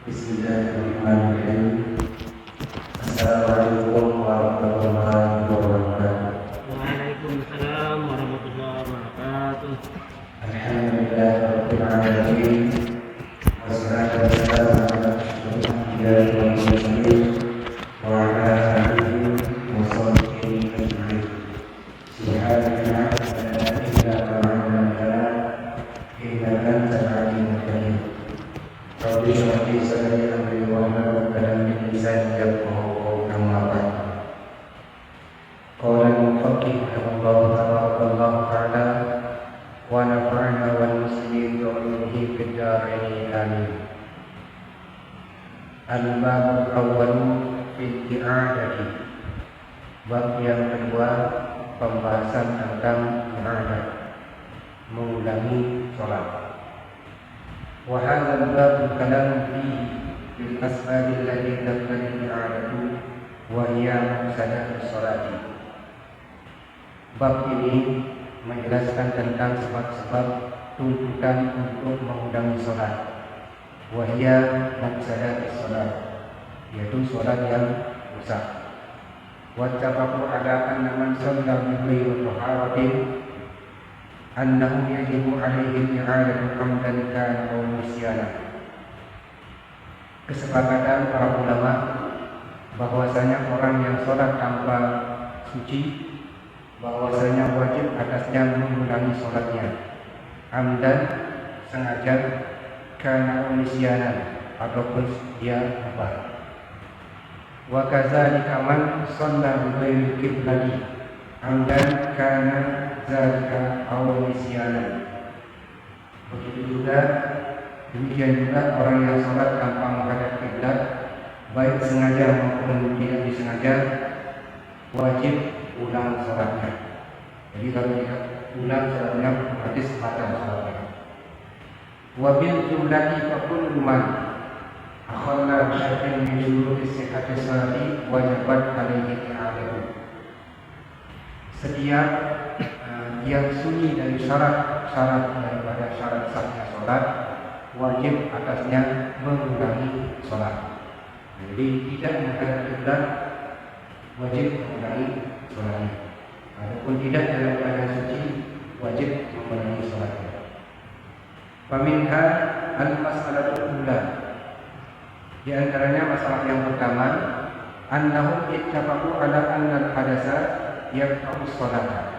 Bismillahirrahmanirrahim. Assalamualaikum warahmatullahi wabarakatuh. Waalaikumsalam warahmatullahi wabarakatuh. Alhamdulillah rabbil alamin. Wassalatu wassalamu ala asyrofil anbiya'i wal mursalin wa ala alihi wa sahbihi ajma'in. Subhanaka la ilma illa ma 'allamtana innaka antal alimul hakim. Rabbi shrah li sadri wa yassir li amri lisani yafqahu qawli amma ba'd. Qala al-mufaqqih rahimahullah ta'ala wa nafa'ana wal muslimin wa ulumuhi fid dharain amin. Al-bab al-awwal fi i'adati. Bab yang kedua, pembahasan tentang i'adah, mengulangi salat. Wa hadha al-bab kalam fihi bil asbab allati taqtadi i'adatu wa hiya mafsadatus salati. Bab ini menjelaskan tentang sebab-sebab tuntutan untuk mengulangi salat. Wa hiya mafsadatus salat, yaitu salat yang rusak. Wa tafaqu ala anna man shalla bi ghairi taharatin annahu yajibu alaihi i'adatu amdan kana aw nisyana. Kesepakatan para ulama bahwasanya orang yang sholat tanpa suci, bahwasanya wajib atasnya mengulangi sholatnya, amdan, sengaja, kana aw nisyana, ataupun dia lupa. Wa kadzalika man shalla bi ghairi qiblati amdan kana zalika aw nisyana. Begitu juga, demikian juga orang yang sholat tanpa menghadap kiblat, baik sengaja maupun tidak disengaja, wajib ulang sholatnya. Jadi kalau tidak ulang sholatnya berarti batal sholatnya. Wa bil jumlati fa kullu man akhalla syar'in min syurutis sihhati sholati wajibat alaihi i'adatu. Setiap yang sunyi dari syarat-syarat daripada syarat sahnya sholat, wajib atasnya mengulangi sholat. Jadi tidak menghadap kiblat, wajib mengulangi sholatnya. Adapun tidak dalam keadaan suci, wajib mengulangi sholatnya. Faminha al-mas'alatul ula. Di antaranya masalah yang pertama, annahum ittafaqu ala anna al-hadatsa yaqta'u sholata.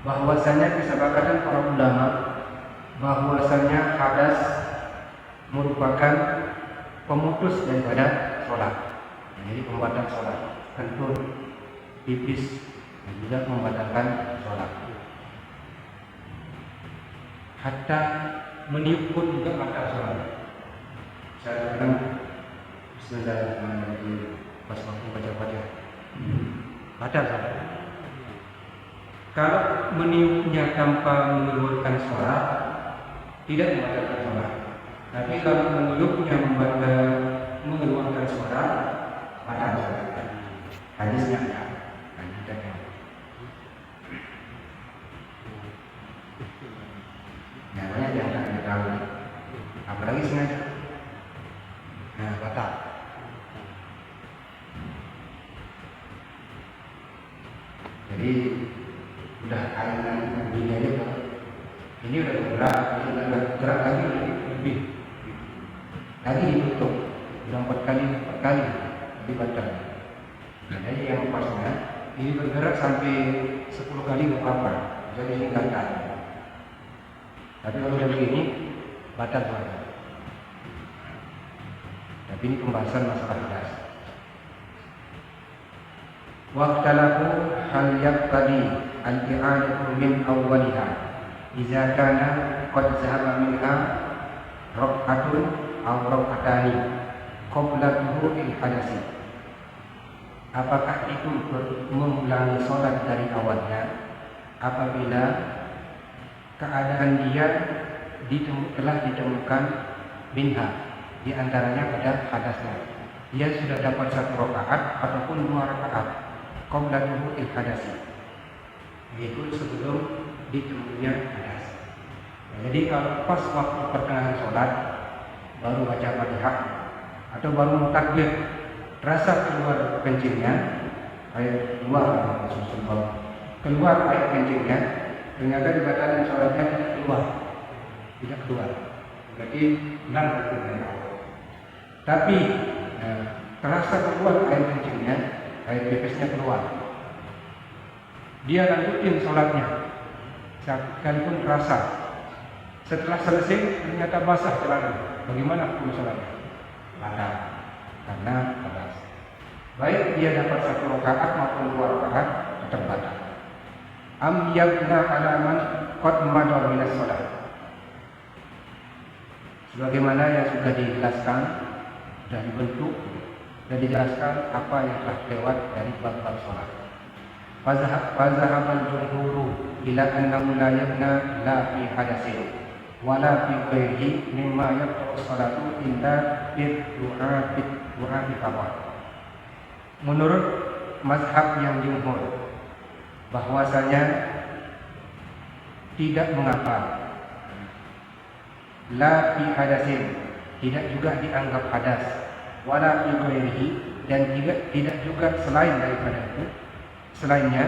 Bahwasanya kesepakatan para ulama bahwasanya hadas merupakan pemutus daripada sholat. Jadi pembatal sholat, kentut, pipis, dan juga membatalkan sholat. Hatta meniup pun juga batal sholat. Saya bilang Bismillahirrahmanirrahim pas waktu baca-baca batal sholat. Kalau meniupnya tanpa mengeluarkan sholat, tidak membatalkan sholat. Tapi kalau meniupnya mengeluarkan sholat, batal sholat. Hadisnya ada. Namanya jangan diketahui, apalagi sengaja. Nah, batal. Jadi udah kainan begini aja kan. Ini udah bergerak, ini udah gerak lagi lebih. Lagi ditutup, udah 4 kali lebih batal. Nah, jadi yang pasnya ini bergerak sampai 10 kali nggak apa-apa, jadi tinggalkan. Tapi kalau udah begini, batal sholat. Tapi ini pembahasan masalah hadas. Waqtalahu hal yaqtadi al-i'adatu min awwaliha idza kana qad zahaba minha rak'atun aw rak'atani qabla dhuhuril hadasi. Apakah itu mengulangi sholat dari awalnya apabila keadaan dia telah ditemukan minha, di antaranya pada hadasnya. Dia sudah dapat 1 rakaat ataupun 2 rakaat qabla dhuhuril hadasi, yaitu sebelum ditemukannya hadas. Jadi kalau pas waktu pertengahan sholat baru baca Fatihah atau baru takbir terasa keluar kencingnya air keluar susun keluar air kencingnya, ternyata dibatalkan sholatnya tidak keluar berarti hilang hukumnya. Tapi terasa keluar air kencingnya, air pipisnya keluar, dia lanjutin sholatnya sekalipun terasa. Setelah selesai ternyata basah celana, bagaimana hukum sholatnya? Batal, karena padas. Baik dia dapat 1 rakaat maupun 2 rakaat tetap batal. Am yabna alaman qad madha minas sholat, sebagaimana yang sudah dijelaskan dan dibentuk dan dijelaskan apa yang telah lewat dari bab-bab sholat. Fazhaban jumhuru ila annahu la yabna la fi hadatsin wala fi ghairihi mimma yaqta'u sholatu illa bi du'a faqat. Menurut mazhab yang jumhur bahwasanya tidak mengapa la fi hadatsin, tidak juga dianggap hadas, wala fi ghairihi, dan tidak juga selain daripada itu, selainnya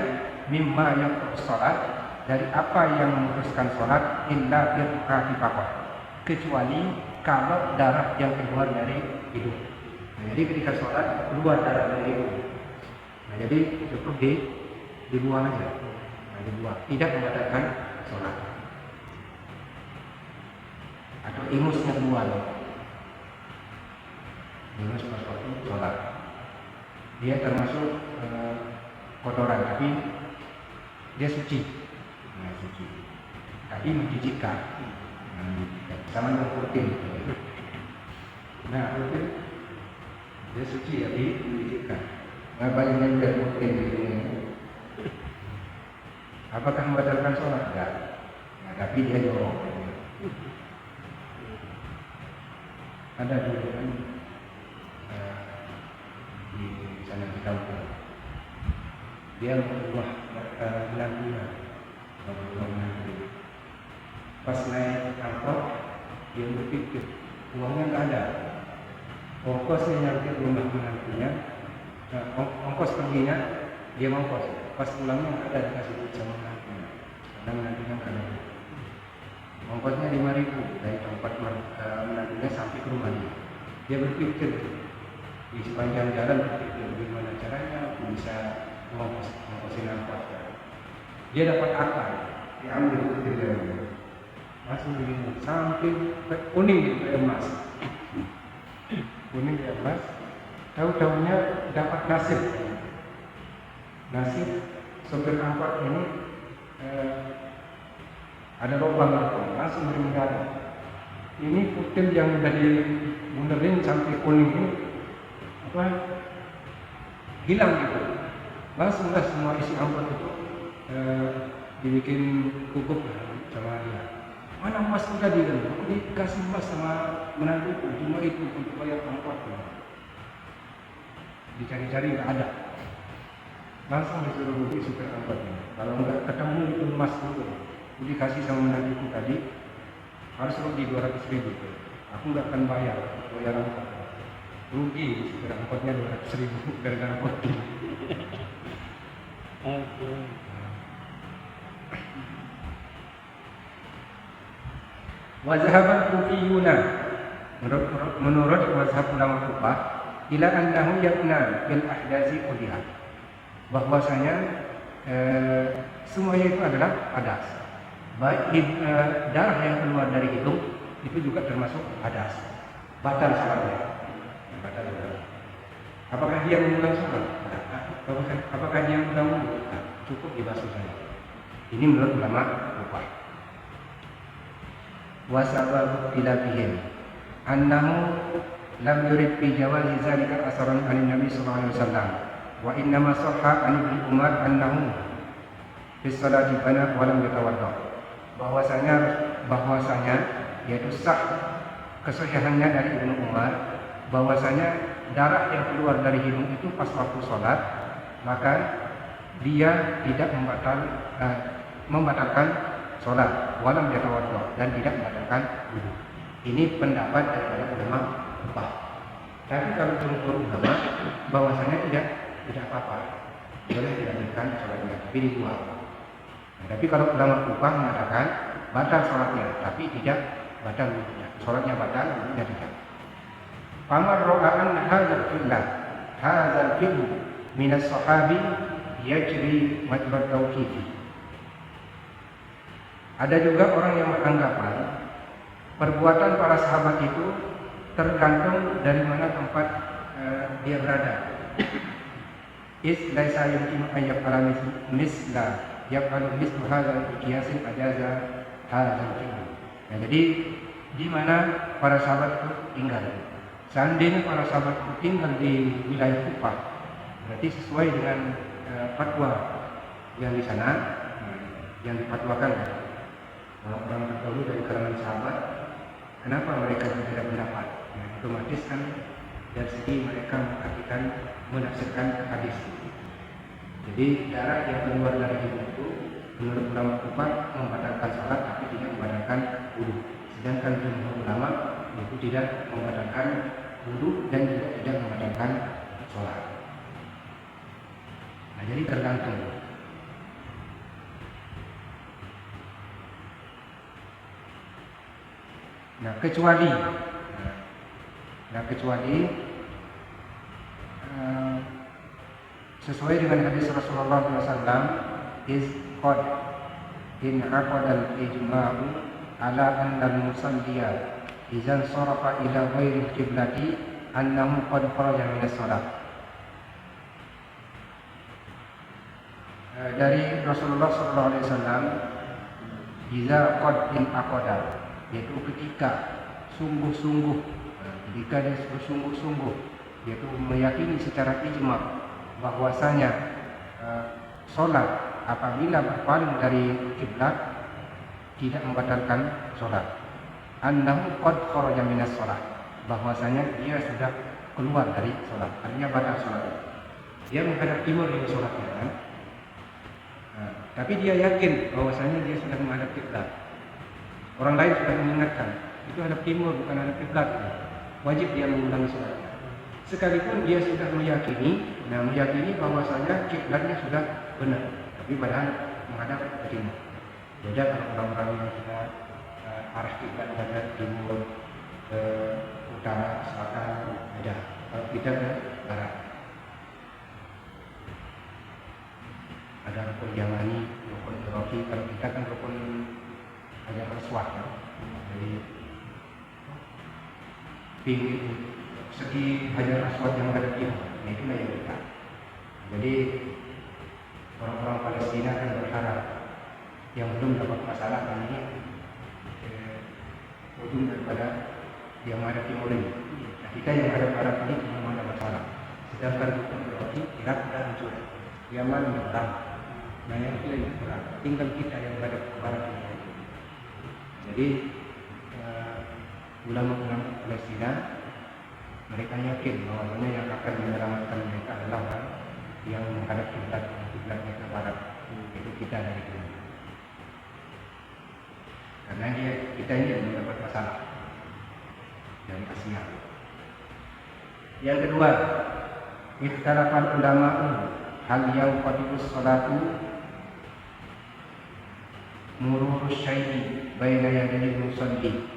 mimma yang sholat, dari apa yang memutuskan sholat, illa birqati faqat, kecuali kalau darah yang keluar dari hidung. Jadi ketika sholat keluar darah dari hidung, jadi cukup dibuang aja, dibuang, tidak membatalkan sholat. Atau ingusnya keluar, ingus pas waktu sholat, dia termasuk kotoran, tapi dia suci, suci. Tapi mencucikan, sama dengan putih. Nah, putih dia suci, jadi mencucikan. Ngapain yang dari putih di sini? Apakah membatalkan sholat? Enggak. Nah, tapi dia jorok. Ada dulu kan di sana di kampung, dia merubah menantunya, pas naik angkot dia berpikir uangnya nggak ada, ongkosnya nyampe rumah menantunya, ongkos perginya dia ongkos, pas pulangnya nggak ada dikasih duit sama menantunya, karena menantunya nggak ada. Ongkosnya 5.000 dari tempat menantunya sampai ke rumahnya. Dia berpikir di sepanjang jalan, berpikir bagaimana caranya aku bisa ngongkosin angkot. Dia dapat akal, diambil dari langsung begini sampai kuning di emas, kuning di emas. Tahu-tahunya dapat nasib sopir angkot ini ada lubang, langsung meninggal. Ini putil yang udah dibenerin sampai kuning ini hilang gitu. Langsung lah semua isi angkot itu dibikin kukup sama dia. Mana emas itu tadi kan? Aku dikasih emas sama menantuku, cuma itu untuk bayar angkot. Dicari-cari nggak ada. Langsung disuruh bukti supir angkotnya. Kalau nggak ketemu itu emas itu, dikasih sama menantuku tadi, harus rugi 200.000. Aku nggak akan bayar angkot. Rugi supir angkotnya 200.000 gara-gara potil. Wazhaban kufiyuna, menurut mazhab ulama Kufah, ila annahu yabna bil ahdasi kuliah, bahwasanya semuanya itu adalah hadas. Baik darah yang keluar dari hidung itu juga termasuk hadas, batal sholatnya. Apakah dia mengulang sholat? Apakah dia mengulang wudu? Cukup dibasuh saja. Ini menurut ulama Kufah. Wasabab tilabihim annahu lam yurid fi jawazi zalika asaran an Nabi sallallahu alaihi wasallam wa inna ma sahha an Ibnu Umar annahu fi salati bana wa lam yatawadda, bahwasanya yaitu sah kesahihannya dari Ibnu Umar bahwasanya darah yang keluar dari hidung itu pas waktu sholat, maka dia tidak membatalkan sholat walam yatawaddo, dan tidak membatalkan wudu. Ini pendapat daripada ulama Kufah. Tapi kalau jumhur ulama bahwasanya tidak apa-apa, boleh dilanjutkan sholatnya, tapi dibuang. Nah, tapi kalau ulama Kufah mengatakan batal sholatnya, tapi tidak batal wudunya. Sholatnya batal, wudunya tidak. Famar ro'aan hadzal fi'l min as-sahabi yajri majra tauqifi. Ada juga orang yang beranggapan perbuatan para sahabat itu tergantung dari mana tempat dia berada. Is laisa yumkinu an yaf'ala misla yaf'alu mislu hadzal qiyasin ajaza hadzal fi'l. Nah, jadi di mana para sahabat itu tinggal. Seandainya para sahabat itu tinggal di wilayah Kufah, berarti sesuai dengan fatwa yang di sana, yang dipatwakan orang-orang terdahulu dari kalangan sahabat. Kenapa mereka berbeda pendapat? Nah, otomatis kan dari segi mereka menafsirkan hadis. Jadi darah yang keluar dari itu menurut ulama Kufah membatalkan salat tapi tidak membatalkan wudu. Sedangkan jumhur ulama itu tidak membatalkan wudu dan juga tidak membatalkan sholat. Nah, jadi tergantung. Nah, kecuali sesuai dengan hadis Rasulullah SAW, is qad in aqadal ijma'u ala anna al-musalliya izan sarafa ila ghairi qiblati annahu qad kharaja min as-shalah. Dari Rasulullah SAW, iza qad in aqada, yaitu ketika sungguh-sungguh, ketika dia bersungguh-sungguh, yaitu meyakini secara ijma bahwasanya sholat apabila berpaling dari kiblat tidak membatalkan sholat. Annahu qad kharaja minas sholat, bahwasanya dia sudah keluar dari sholat, artinya batal sholat. Dia menghadap timur dari sholatnya kan? Tapi dia yakin bahwasanya dia sudah menghadap kiblat. Orang lain sudah mengingatkan, itu hadap timur bukan hadap kiblat. Wajib dia mengulangi sholatnya. Sekalipun dia sudah meyakini bahwasanya kiblatnya sudah benar, tapi padahal menghadap ke timur. Beda kalau orang-orang yang sudah arah kiblat menghadap timur, ke utara, selatan, beda. Kalau kita ke barat. Ada rukun Yamani, rukun Iraqi. Kalau kita kan rukun Hajar Aswad, ya. Jadi pinggir segi Hajar Aswad yang menghadap timur, itulah yang kita. Jadi orang-orang Palestina kan berharap yang belum dapat masalah ini ujung daripada yang menghadap timur ini. Nah, kita yang menghadap barat ini belum ada masalah. Sedangkan rukun Iraqi, Irak sudah hancur, Yaman berang. Nah, yang itu yang kurang. Tinggal kita yang menghadap ke barat ini. Jadi ulama-ulama Palestina mereka yakin bahwa yang akan menyelamatkan mereka adalah yang menghadap kiblatnya ke barat, itu kita dari dulu. Karena kita ini yang mendapat masalah dari Asia. Yang kedua, ikhtalafa ulama hal yang qadibus salatu mururus syai'i baina yadayil musalli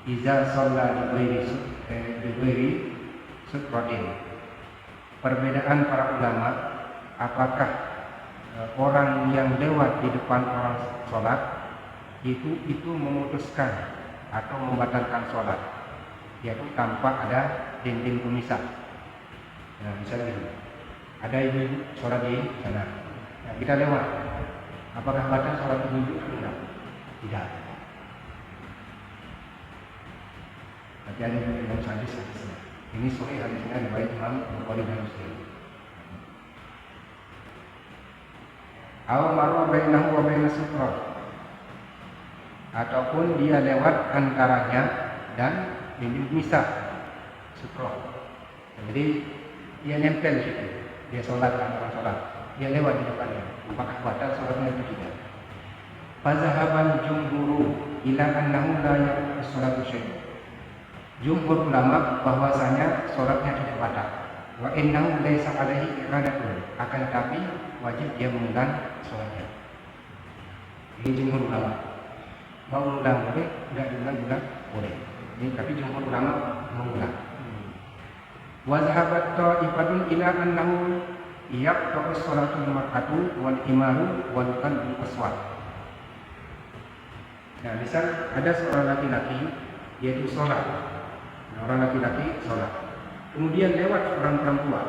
iza shalla bi ghairi sutratin. Perbedaan para ulama, apakah orang yang lewat di depan orang sholat itu memutuskan atau membatalkan sholat, yaitu tanpa ada dinding pemisah. Nah, misalnya ada ibu sholat di sana, nah, kita lewat, apakah batal sholat ibu? Tidak. Tapi ada yang hadisnya. Ini sahih hadisnya riwayat Imam Bukhari dan Muslim. Aw marra bainahu wa baina sutra, ataupun dia lewat antaranya dan dinding misah sutra. Jadi dia nempel situ. Dia sholat, orang sholat, dia lewat di depannya. Apakah batal sholatnya itu tidak? Fazhaban jumhuru ila annahu la yaqulu salatu syai'. Jumhur ulama bahwasanya salatnya tidak batal. Wa innahu laisa alaihi i'adatun, akan tetapi wajib dia mengulang salatnya. Ini jumhur ulama. Mau mengulang boleh, enggak diulang-ulang boleh. Ini tapi jumhur ulama mengulang. Wa zahabat ta'ifatun ila annahu yaqta'u salatul mar'atu wal imaru wal qalbu aswad. Nah, misal ada seorang laki-laki yaitu sholat, nah, orang laki-laki sholat, kemudian lewat seorang perempuan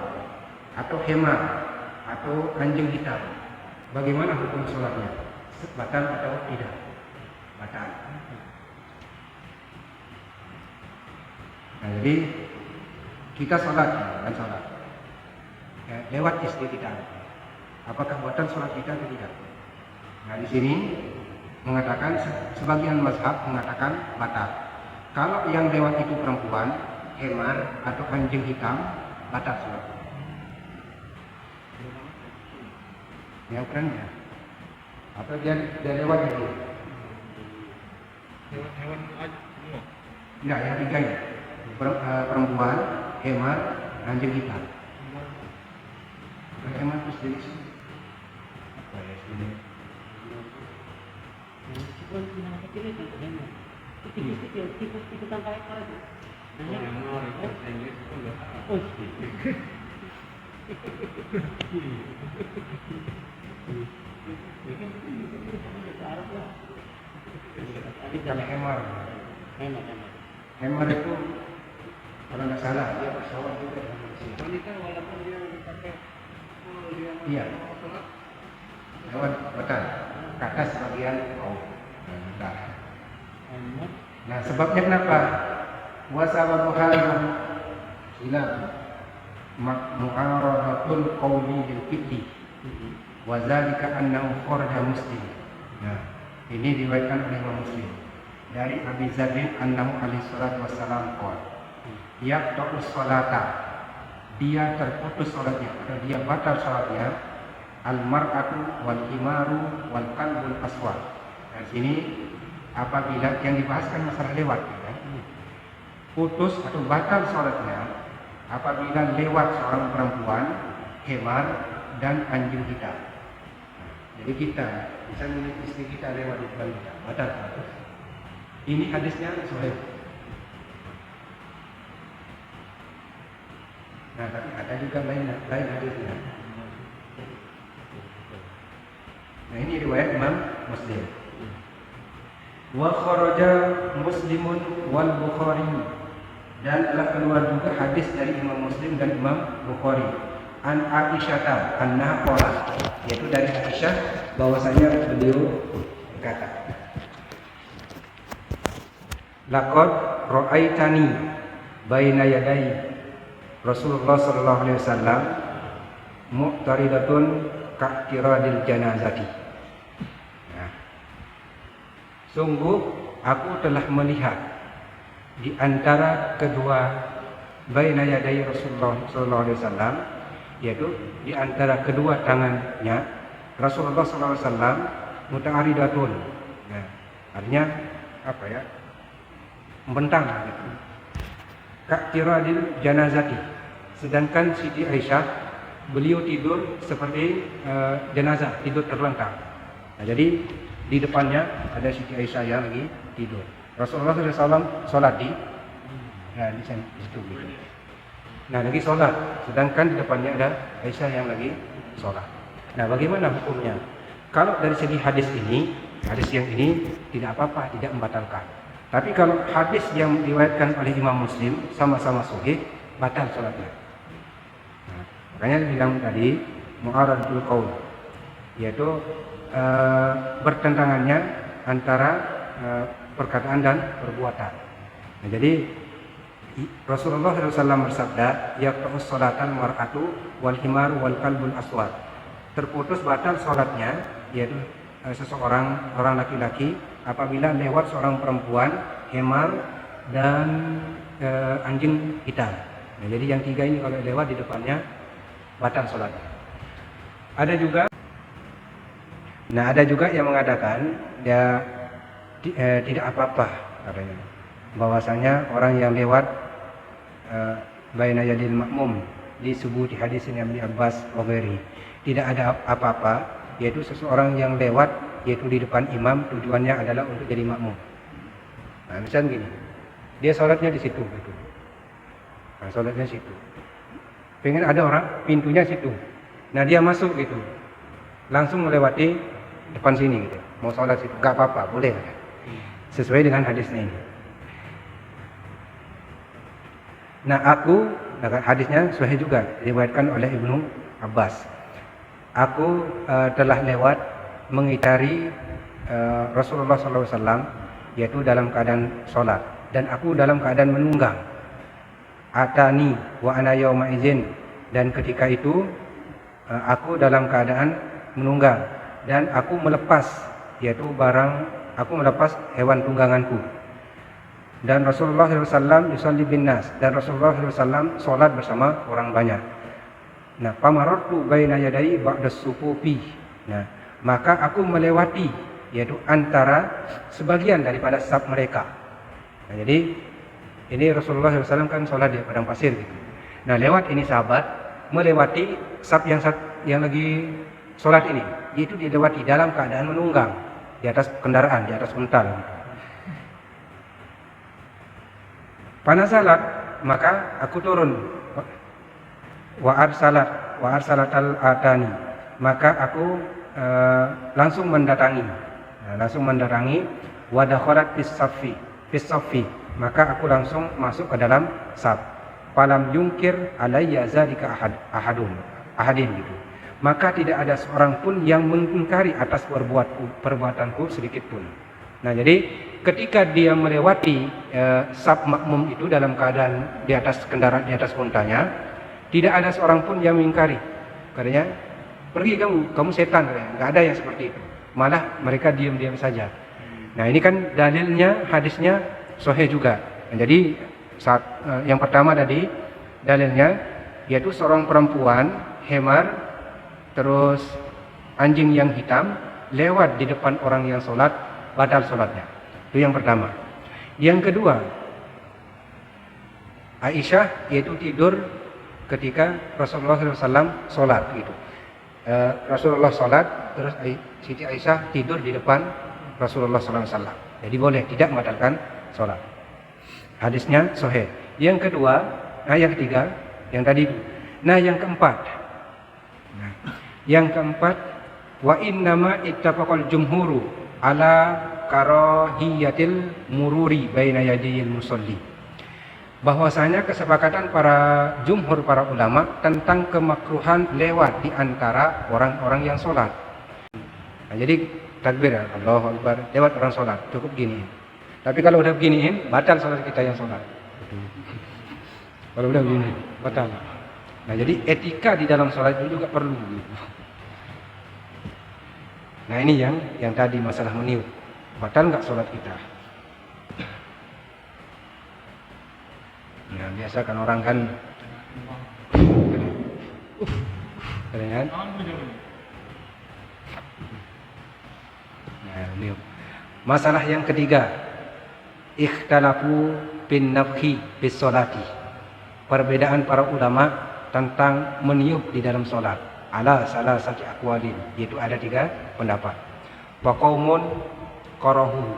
atau hemar atau anjing hitam, bagaimana hukum sholatnya? Batal atau tidak? Batal. Nah, jadi kita sholat, bukan sholat, ya, lewat istri kita, apakah batal sholat kita atau tidak? Nah, di sini mengatakan sebagian mazhab mengatakan batal. Kalau yang lewat itu perempuan, hemar atau anjing hitam, batal sholat. Yang keren ya? Atau dia lewat itu? Hewan aja semua. Enggak, yang tiga ini. Perempuan, hemar, anjing hitam. Hemar itu sendiri sih. Apa ya sendiri? Nah, kecil itu hemat. Tikus sampai ekor itu. Oh, Kalau hemar, hemar itu kalau nggak salah dia pesawat juga. Wanita walaupun dia dipakai Iya. Lewat batal. Ke atas bagian kaum. Nah, sebabnya kenapa? Wa sababu hadza khilaf mu'aradatul qawli bil fi'li wa dzalika annahu kharaja Muslim. Nah, ini diriwayatkan oleh Imam Muslim dari Abi Dzar annahu alaihi salatu wassalam qala yaqta'u sholata, dia terputus salatnya atau dia batal salatnya al mar'atu wal himaru wal qalbul aswad. Nah, sini apabila yang dibahaskan masalah lewat ya, putus atau batal salatnya apabila lewat seorang perempuan, hemar dan anjing hitam. Jadi kita bisa melihat istri kita lewat di depan kita, batal. Ini hadisnya sahih. Nah, tapi ada juga lain hadisnya. Nah, ini riwayat Imam Muslim. Wa kharaja Muslimun wal Bukhari, dan telah keluar juga hadis dari Imam Muslim dan Imam Bukhari an Aisyah annaha qalat, yaitu dari Aisyah bahwasanya beliau berkata, laqad ra'aitani baina yaday Rasulullah sallallahu alaihi wasallam muqtaridatun ka'tiradil janazati. Nah, sungguh aku telah melihat di antara kedua baina yaday Rasulullah sallallahu alaihi wasallam, yaitu di antara kedua tangannya Rasulullah sallallahu alaihi wasallam muta'aridatun. Nah, artinya apa ya? Membentang gitu. Ka'tiradil janazati. Sedangkan Siti Aisyah beliau tidur seperti jenazah, tidur terlentang. Nah, jadi di depannya ada Siti Aisyah yang lagi tidur. Rasulullah SAW sholat di situ gitu. Nah, lagi sholat, sedangkan di depannya ada Aisyah yang lagi sholat. Nah, bagaimana hukumnya? Kalau dari segi hadis yang ini tidak apa-apa, tidak membatalkan. Tapi kalau hadis yang diriwayatkan oleh Imam Muslim sama-sama sahih, batal sholatnya. Nah, makanya bilang tadi mu'aradatul qaul, yaitu bertentangannya antara perkataan dan perbuatan. Nah, jadi Rasulullah SAW bersabda, yaqta'us sholatan mar'atu wal himaru wal qalbul aswad. Terputus batal sholatnya, yaitu orang laki-laki apabila lewat seorang perempuan, hemar dan anjing hitam. Nah, jadi yang tiga ini kalau lewat di depannya batal sholatnya. Ada juga. Nah, ada juga yang mengatakan dia tidak apa-apa katanya. Bahwasanya orang yang lewat baina yadil makmum disebut di hadis Ibnu Abbas Oberi tidak ada apa-apa, yaitu seseorang yang lewat yaitu di depan imam tujuannya adalah untuk jadi makmum. Nah, misalnya gini, dia sholatnya di situ gitu. Nah, sholatnya situ. Pengen ada orang pintunya situ. Nah, dia masuk gitu. Langsung melewati depan sini gitu. Mau sholat situ, gak apa-apa, boleh. Sesuai dengan hadisnya ini. Nah, hadisnya sahih juga diriwayatkan oleh Ibnu Abbas. Aku telah lewat mengitari Rasulullah SAW, yaitu dalam keadaan sholat, dan aku dalam keadaan menunggang. Atani wa ana yauma izin, dan ketika itu aku dalam keadaan menunggang, dan aku melepas hewan tungganganku. Dan Rasulullah SAW yusalli bin nas, dan Rasulullah SAW sholat bersama orang banyak. Nah, pamarartu baina yadai ba'da sufufi. Nah, maka aku melewati yaitu antara sebagian daripada saf mereka. Nah, jadi ini Rasulullah SAW kan sholat di padang pasir gitu. Nah, lewat ini sahabat melewati saf yang lagi sholat ini, yaitu dilewati dalam keadaan menunggang di atas kendaraan, di atas untal. Panasalat, maka aku turun. Wa arsalat al-atani, maka aku langsung mendatangi. Wa dakhalat fis saffi, maka aku langsung masuk ke dalam saf. Falam yungkir alayya zalika ahadin gitu. Maka tidak ada seorang pun yang mengingkari atas perbuatanku sedikit pun. Nah, jadi ketika dia melewati saf makmum itu dalam keadaan di atas kendaraan, di atas untanya, tidak ada seorang pun yang mengingkari. Katanya, pergi kamu setan, katanya. Nggak ada yang seperti itu. Malah mereka diam-diam saja. Nah, ini kan dalilnya, hadisnya sahih juga. Nah, jadi yang pertama tadi dalilnya yaitu seorang perempuan hemar terus anjing yang hitam lewat di depan orang yang sholat, batal sholatnya. Itu yang pertama. Yang kedua, Aisyah yaitu tidur ketika Rasulullah SAW sholat gitu. Rasulullah sholat, terus Siti Aisyah tidur di depan Rasulullah SAW. Jadi boleh, tidak membatalkan sholat. Hadisnya sahih. Yang kedua, yang ketiga, yang tadi. Nah, yang keempat. Wa innama ittafaqal jumhuru ala karahiyatil mururi baina yadayil musalli. Bahwasanya kesepakatan para jumhur para ulama tentang kemakruhan lewat di antara orang-orang yang sholat. Nah, jadi takbir Allahu Akbar lewat orang sholat cukup gini. Tapi kalau udah beginiin batal sholat kita yang sholat. Kalau udah begini batal. Nah, jadi etika di dalam sholat itu juga perlu. Nah, ini yang tadi masalah meniup. Batal nggak sholat kita? Nah, biasa kan orang kan kan? Nah, meniup. Masalah yang ketiga, ikhtalafu bin nafhi bis sholati. Perbedaan para ulama tentang meniup di dalam sholat. Ala salah satu aqwalin, yaitu ada 3 pendapat. Wa qaumun qarahu,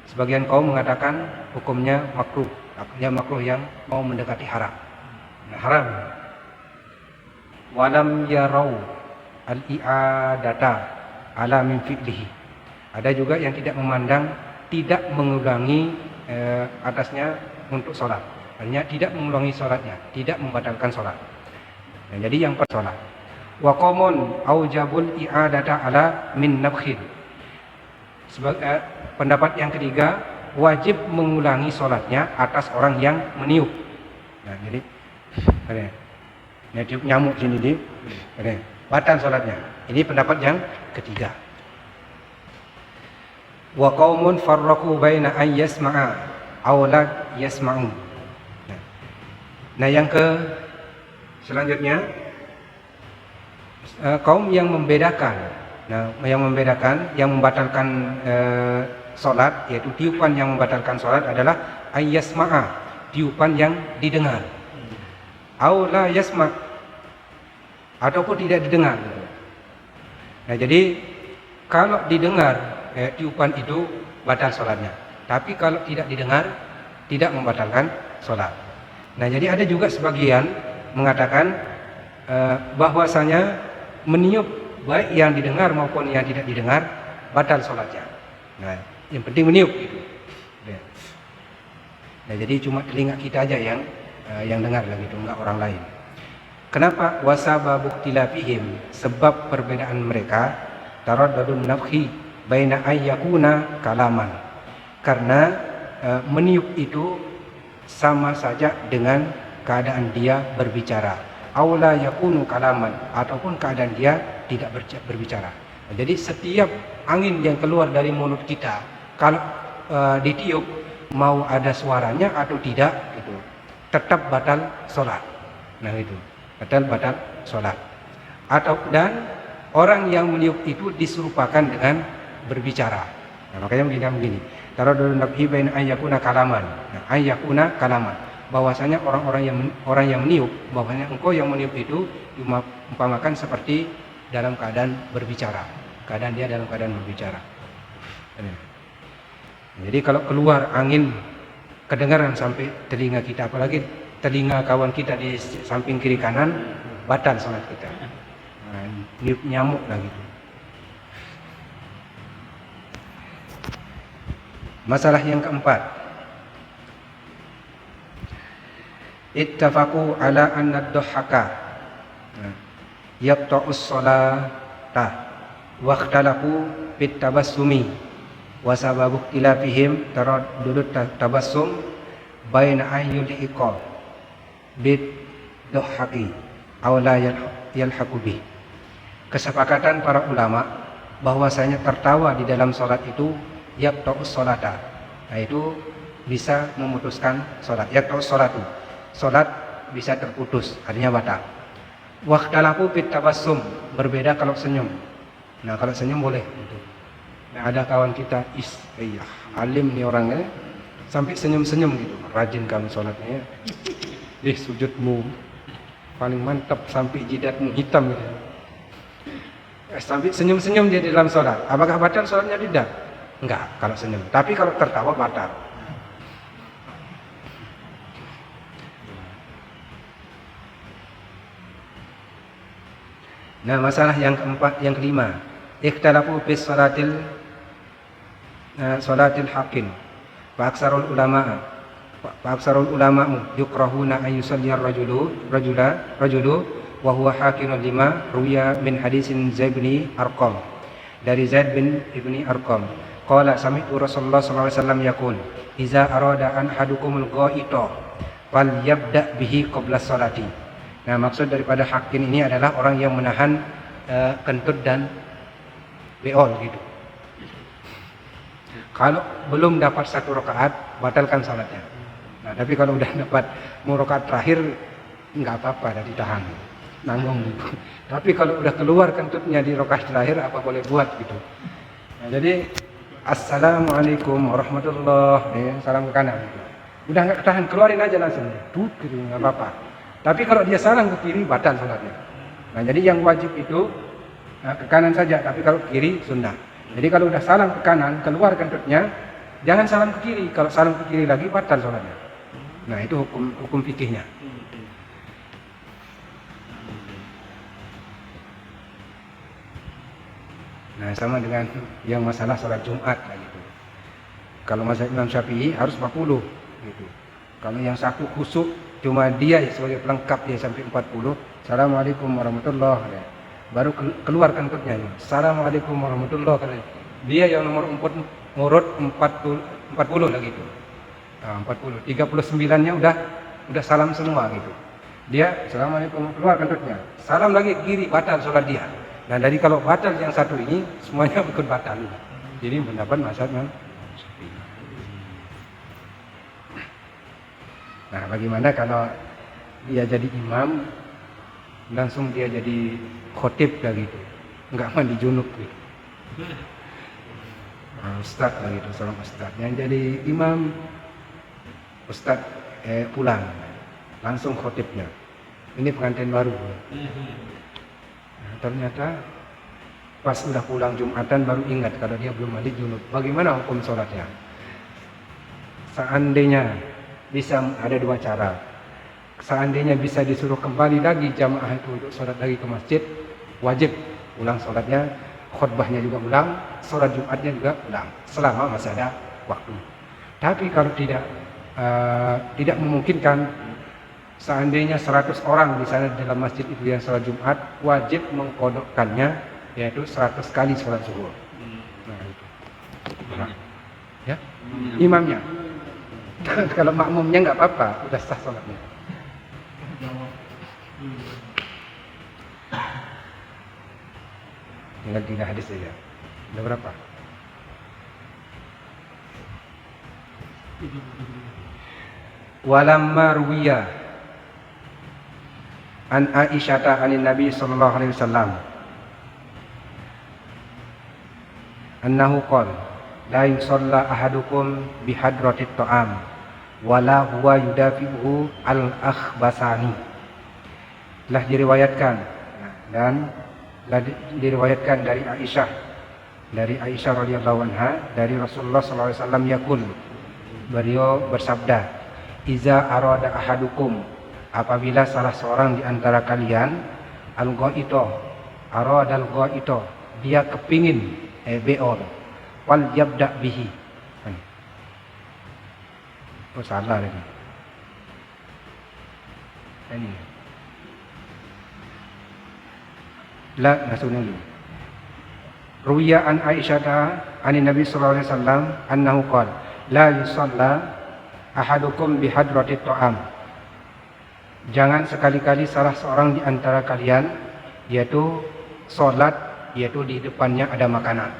sebagian kaum mengatakan hukumnya makruh, artinya makruh yang mau mendekati haram. Nah, haram. Walam yarau al-i'adata ala min fi'lihi. Ada juga yang tidak memandang, tidak mengulangi atasnya untuk sholat. Artinya tidak mengulangi sholatnya, tidak membatalkan sholat. Nah, jadi yang sholat. Wa qaumun aujabul i'adata ala min nafkhin. Sebagai pendapat yang ketiga, wajib mengulangi sholatnya atas orang yang meniup. Nah, jadi tiup nyamuk sini batal sholatnya. Ini pendapat yang ketiga. Wa qaumun farraqu baina an yasma'a aw la yasma'u. Nah, yang selanjutnya kaum yang membedakan Nah, yang membedakan, yang membatalkan sholat, yaitu tiupan yang membatalkan sholat adalah ayyasma'a, tiupan yang didengar. Au la yasma', ataupun tidak didengar. Nah, jadi kalau didengar tiupan itu batal sholatnya. Tapi kalau tidak didengar, tidak membatalkan sholat. Nah, jadi ada juga sebagian mengatakan bahwasanya meniup baik yang didengar maupun yang tidak didengar batal sholatnya. Nah, yang penting meniup gitu. Nah, jadi cuma telinga kita aja yang dengar lah gitu, enggak orang lain. Kenapa? Wasababu ikhtilafihim, sebab perbedaan mereka taraddudun nafhi baina ayyakuna kalaman. Karena meniup itu sama saja dengan keadaan dia berbicara. Aula yakunu kalaman, ataupun keadaan dia tidak berbicara. Nah, jadi setiap angin yang keluar dari mulut kita kalau ditiup mau ada suaranya atau tidak gitu, tetap batal sholat. Nah itu batal sholat. Dan orang yang meniup itu diserupakan dengan berbicara. Nah, makanya begini. Taradudun nafhi bain ayyakuna kalaman. Nah, ayyakuna kalaman. Bahwasanya orang yang meniup, bahwasanya engkau yang meniup itu diumpamakan seperti dalam keadaan berbicara. Keadaan dia dalam keadaan berbicara. Jadi kalau keluar angin kedengaran sampai telinga kita, apalagi telinga kawan kita di samping kiri kanan, batal sholat kita. Nah, niup nyamuk lah gitu. Masalah yang keempat, ittafaqu ala anna ad-dhahaka yaqta'us sholata wa ikhtalafu fit tabassumi wa sababu ikhtilafihim taraddudut tabassum baina ayyul iqal bid dhahaki aw la yalhaqu bih. Kesepakatan para ulama bahwasanya tertawa di dalam salat itu yaqta'us sholata, yaitu bisa memutuskan salat. Yaqta'us sholatu, salat bisa terputus, artinya batal. Waqtalafu fit tabassum, berbeda kalau senyum. Nah, kalau senyum boleh gitu. Nah, ada kawan kita alim nih orangnya, sampai senyum-senyum gitu. Rajin kamu salatnya. Sujudmu paling mantap sampai jidatmu hitam gitu. Sampai senyum-senyum dia di dalam salat. Apakah batal salatnya? Tidak. Enggak kalau senyum. Tapi kalau tertawa batal. Nah, masalah yang keempat, yang kelima, ikhtalafu fi salatil haqqin. Fa aksarul ulama yukrahuna an yusalli rajulu wa huwa hakinun lima ruya min hadisin Zaid bin Arqam. Dari Zaid bin Ibni Arqam. Qala sami'tu Rasulullah sallallahu alaihi wasallam yaqul, "Idza arada an hadukumul ghaita fal yabda bihi qabla sholati." Nah, maksud daripada hakin ini adalah orang yang menahan kentut dan beol gitu. Kalau belum dapat satu rakaat, batalkan salatnya. Nah, tapi kalau udah dapat mau rakaat terakhir, nggak apa-apa, dari tahan, nanggung gitu. Tapi kalau udah keluar kentutnya di rakaat terakhir, apa boleh buat gitu. Nah, jadi assalamualaikum warahmatullahi, salam ke kanan. Gitu. Udah nggak tahan, keluarin aja langsung, gitu, nggak apa-apa. Tapi kalau dia salam ke kiri, batal salatnya. Nah, jadi yang wajib itu ke kanan saja, tapi kalau ke kiri sunnah. Jadi kalau udah salam ke kanan, keluar kentutnya, jangan salam ke kiri. Kalau salam ke kiri lagi, batal salatnya. Nah, itu hukum fikihnya. Nah, sama dengan yang masalah salat Jumat gitu. Kalau mazhab Imam Syafi'i harus 40 gitu. Kalau yang satu khusuk cuma dia sebagai pelengkap dia sampai 40. Assalamualaikum warahmatullahi wabarakatuh. Baru keluar kentutnya ini. Assalamualaikum warahmatullahi wabarakatuh. Dia yang nomor 4 ngurut 40 lah gitu. Nah, 40. 39-nya udah salam semua gitu. Dia assalamualaikum, keluar kentutnya. Salam lagi kiri, batal sholat dia. Nah, dari kalau batal yang satu ini semuanya ikut batal. Jadi pendapat mazhab Imam Syafi'i. Nah, bagaimana kalau dia jadi imam, langsung dia jadi khotib lah gitu. nggak mandi junub gitu. Nah, Ustadz begitu, seorang Ustadz yang jadi imam. Ustadz pulang, langsung khotibnya. Ini pengantin baru. Nah, ternyata pas udah pulang Jumatan baru ingat kalau dia belum mandi junub. Bagaimana hukum sholatnya? Seandainya bisa, ada dua cara. Seandainya bisa disuruh kembali lagi jamaah itu untuk sholat lagi ke masjid, wajib ulang sholatnya, khutbahnya juga ulang, sholat Jumatnya juga ulang, selama masih ada waktu. Tapi kalau tidak memungkinkan, seandainya 100 orang di sana dalam masjid itu yang sholat Jumat, wajib mengkodokkannya, yaitu 100 kali sholat zuhur. Nah, itu. Nah, ya, imamnya. Kalau makmumnya nggak apa-apa, udah sah sholatnya. Tinggal 3 hadis saja. Ada berapa? Walamma ruwiya an Aisyata anin Nabi sallallahu alaihi wasallam annahu qala la yusalla ahadukum bihadratit ta'am wala huwa yudafi'uhu al-akhbasani. Telah diriwayatkan dan diriwayatkan dari Aisyah radhiyallahu anha dari Rasulullah sallallahu alaihi wasallam yaqul, beliau bersabda, iza arada ahadukum, apabila salah seorang di antara kalian al-ghaito, aradal ghaito, dia kepingin beol, wal yabda bihi. Oh salah ini. Ini. La maksudnya ini. Ruwiya an Aisyah an Nabi sallallahu alaihi wasallam annahu qala la yusalla ahadukum bihadratit ta'am. Jangan sekali-kali salah seorang di antara kalian yaitu sholat yaitu di depannya ada makanan.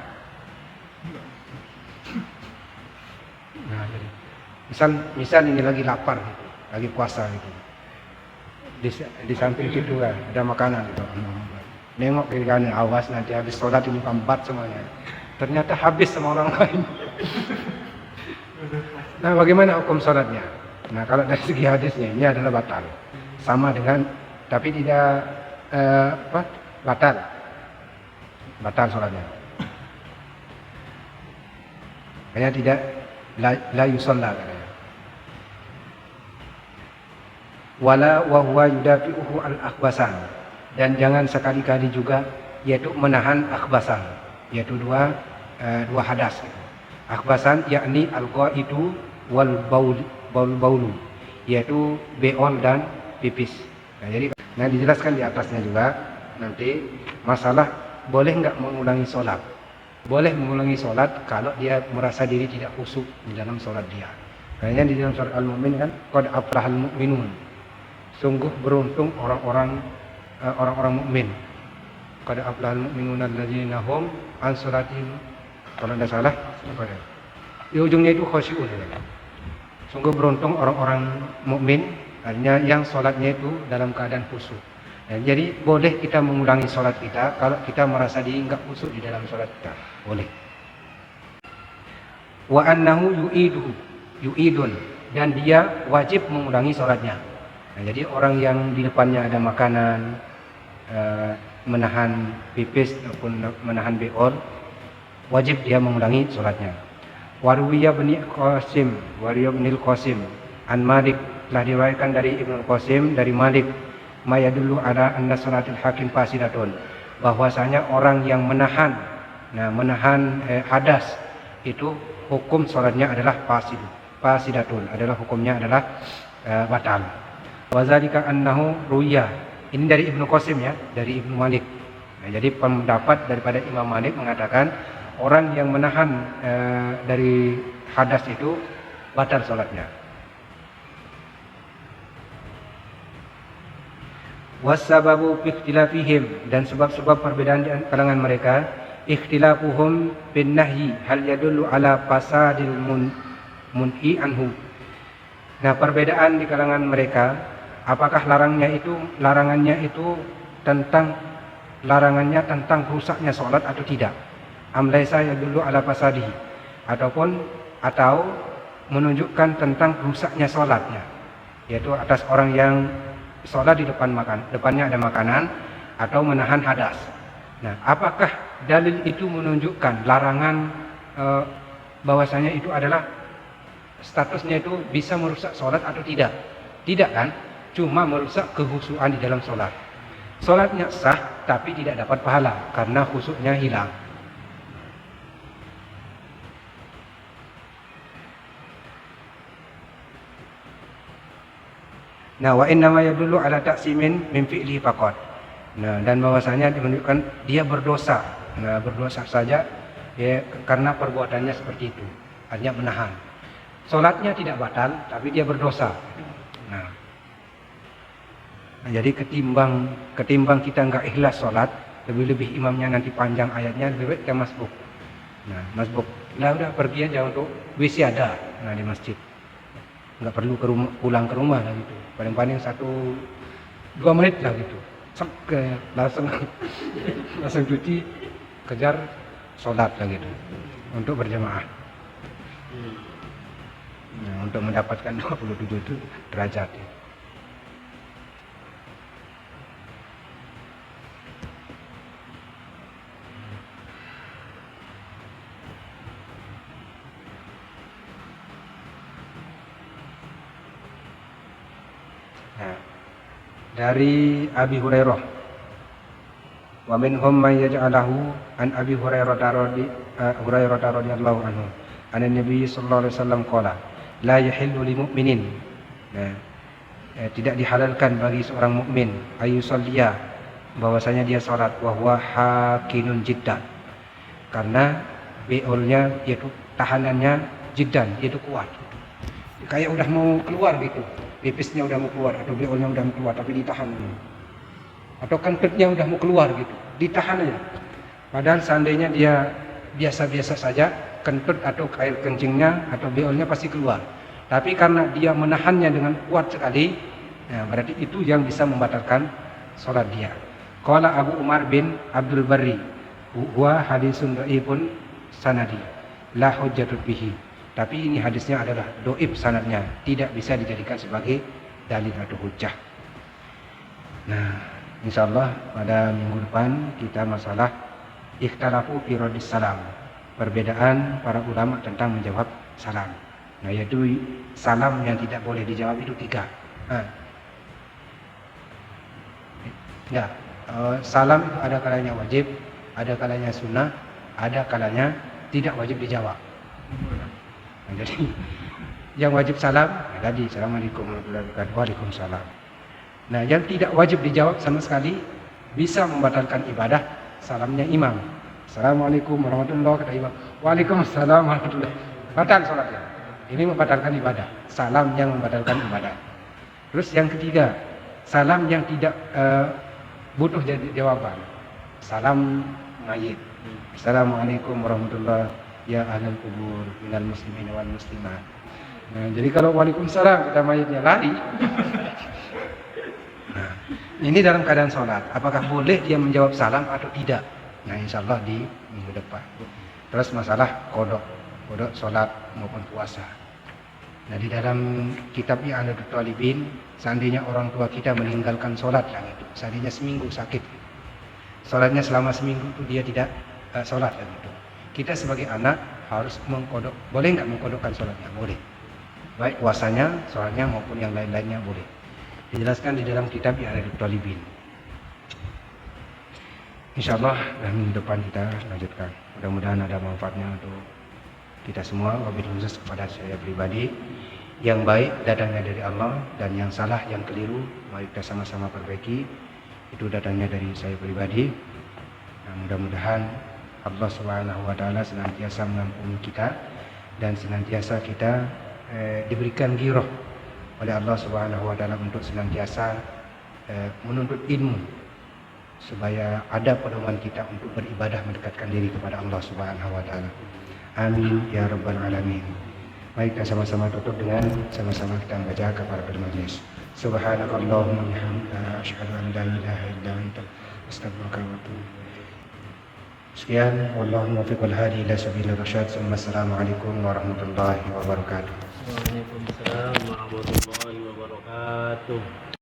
Nah, jadi misal ini lagi lapar gitu, lagi puasa gitu. Di samping situ kan ada makanan gitu. Nengok kiri kanan, awas nanti habis sholat ini kambat semuanya. Ternyata habis sama orang lain. Nah, bagaimana hukum sholatnya? Nah, kalau dari segi hadisnya ini adalah batal, sama dengan, tapi tidak batal sholatnya. Hanya tidak la yusalla katanya. Wala wa huwa yudafi'uhu al-akhbasan, dan jangan sekali-kali juga yaitu menahan akhbasan, yaitu dua hadas. Akhbasan yakni al-ghaitu wal baulu, yaitu beol dan pipis. Nah, jadi dijelaskan di atasnya juga nanti masalah boleh nggak mengulangi sholat. Boleh mengulangi sholat kalau dia merasa diri tidak khusyuk di dalam sholat dia. Karena di dalam surat Al-Mu'min kan, qad aflahal mu'minun, sungguh beruntung orang-orang mukmin. Qad aflahal mu'minuna alladzina hum an sholatihim, kalau tidak salah di ujungnya itu khosyi'un. Sungguh beruntung orang-orang mukmin, artinya yang sholatnya itu dalam keadaan khusyuk. Nah, jadi boleh kita mengulangi sholat kita kalau kita merasa diri enggak khusyuk di dalam sholat kita, boleh. Wa annahu yu'idun, dan dia wajib mengulangi sholatnya. Nah, jadi orang yang di depannya ada makanan, menahan pipis ataupun menahan beol, wajib dia mengulangi sholatnya. Warwiya bin Qasim an Malik, telah diriwayatkan dari Ibnu Qasim dari Malik, mayadullu ala anna salatul hakim fasidatun, bahwasanya orang yang menahan hadas itu hukum sholatnya adalah fasidatun, adalah hukumnya adalah batal. Wazalika annahu ruya, ini dari Ibnu Qasim ya, dari Ibnu Malik. Nah, jadi pendapat daripada Imam Malik mengatakan orang yang menahan dari hadas itu batal sholatnya. Wassababu fi ikhtilafihim, dan sebab-sebab perbedaan di kalangan mereka, ikhtilafuhum bin nahyi hal yadullu ala fasadil munhi anhu. Nah, perbedaan di kalangan mereka, apakah larangannya itu tentang larangannya tentang rusaknya sholat atau tidak. Am laisa yadullu ala fasadihi, atau menunjukkan tentang rusaknya sholatnya, yaitu atas orang yang sholat di depannya ada makanan atau menahan hadas. Nah, apakah dalil itu menunjukkan larangan bahwasanya itu adalah statusnya itu bisa merusak sholat atau tidak? Tidak kan? Cuma merusak kekhusyuan di dalam sholat. Sholatnya sah tapi tidak dapat pahala karena khusyuknya hilang. Nah, wa innama yadullu ala taksimin min fi'li faqat. Nah, dan bahwasanya menunjukkan dia berdosa. Nah, berdosa saja ya, karena perbuatannya seperti itu, hanya menahan. Salatnya tidak batal, tapi dia berdosa. Nah, jadi ketimbang kita nggak ikhlas salat, lebih-lebih imamnya nanti panjang ayatnya, lebih baik kita masbuk. Nah, masbuk. Lah udah pergi aja untuk WC ada. Nah, di masjid. Nggak perlu pulang ke rumah lah gitu. Paling-paling 1-2 menit lah gitu. Langsung cuci, kejar sholat lah gitu untuk berjamaah. Nah, untuk mendapatkan 27 itu derajat. Nah, dari Abi Hurairah, wa minhum man yaj'alahu an Abi Hurairah radhiyallahu anhu anan Nabi sallallahu alaihi wasallam qala la yahillu lil mu'minin. Nah, tidak dihalalkan bagi seorang mukmin ayusalliya, bahwasanya dia salat wa huwa hakinun jiddan, karena beolnya yaitu tahanannya jiddan, yaitu kuat, kayak udah mau keluar gitu, pipisnya udah mau keluar atau beolnya udah mau keluar tapi ditahan dulu, atau kentutnya udah mau keluar gitu, ditahan aja. Padahal seandainya dia biasa-biasa saja, kentut atau air kencingnya atau beolnya pasti keluar. Tapi karena dia menahannya dengan kuat sekali, nah berarti itu yang bisa membatalkan sholat dia. Qala Abu Umar bin Abdul Barri, huwa hadisun dhaifun sanadi, la hujjatun bihi. Tapi ini hadisnya adalah doib sanadnya, tidak bisa dijadikan sebagai dalil atau hujjah. Nah, insyaallah pada minggu depan kita masalah ikhtalafu fi raddis salam, perbedaan para ulama tentang menjawab salam. Nah, yaitu salam yang tidak boleh dijawab itu 3. Ya, salam itu ada kalanya wajib, ada kalanya sunnah, ada kalanya tidak wajib dijawab. Nah, jadi yang wajib salam ya tadi, assalamualaikum warahmatullahi wabarakatuh, waalaikumsalam. Nah, yang tidak wajib dijawab sama sekali, bisa membatalkan ibadah, salamnya imam. Assalamualaikum warahmatullahi wabarakatuh, kata imam, waalaikumsalam warahmatullahi wabarakatuh, batal salatnya. Ini membatalkan ibadah, salam yang membatalkan ibadah. Terus yang ketiga, salam yang tidak butuh jawaban, salam mayit. Assalamualaikum warahmatullahi wabarakatuh, ya ahlal kubur minal muslimin wal muslimat. Nah, jadi kalau waalaikumsalam kita mayitnya lari. Nah, ini dalam keadaan sholat, apakah boleh dia menjawab salam atau tidak? Nah, insyaallah di minggu depan. Terus masalah kodok sholat maupun puasa. Nah, di dalam kitab I'anatul Talibin, seandainya orang tua kita meninggalkan sholat yang itu, seandainya seminggu sakit, sholatnya selama seminggu itu dia tidak sholat yang itu, kita sebagai anak harus mengkodok. Boleh nggak mengkodokkan sholatnya? Boleh. Baik puasanya, sholatnya maupun yang lain-lainnya boleh. Dijelaskan di dalam kitab I'anatul Talibin. Insyaallah minggu depan kita lanjutkan. Mudah-mudahan ada manfaatnya untuk kita semua. Wabillahi khusus kepada saya pribadi, yang baik datangnya dari Allah dan yang salah, yang keliru mari kita sama-sama perbaiki. Itu datangnya dari saya pribadi. Nah, mudah-mudahan Allah Subhanahu wa taala senantiasa mengampuni kita dan senantiasa kita diberikan ghirah oleh Allah Subhanahu wa taala untuk senantiasa menuntut ilmu, supaya ada pedoman kita untuk beribadah mendekatkan diri kepada Allah Subhanahu wa taala. Amin ya rabbal alamin. Baik, kita sama-sama tutup dengan sama-sama kita membaca kafaratul majlis. Subhanakallahumma wa bihamdika asyhadu an la ilaha illa anta Astagfirullahaladzim. Sekian, wallahu muwaffiq wal hadi ila sabilir rasyad. Assalamualaikum warahmatullahi wabarakatuh. Waalaikumsalam warahmatullahi wabarakatuh.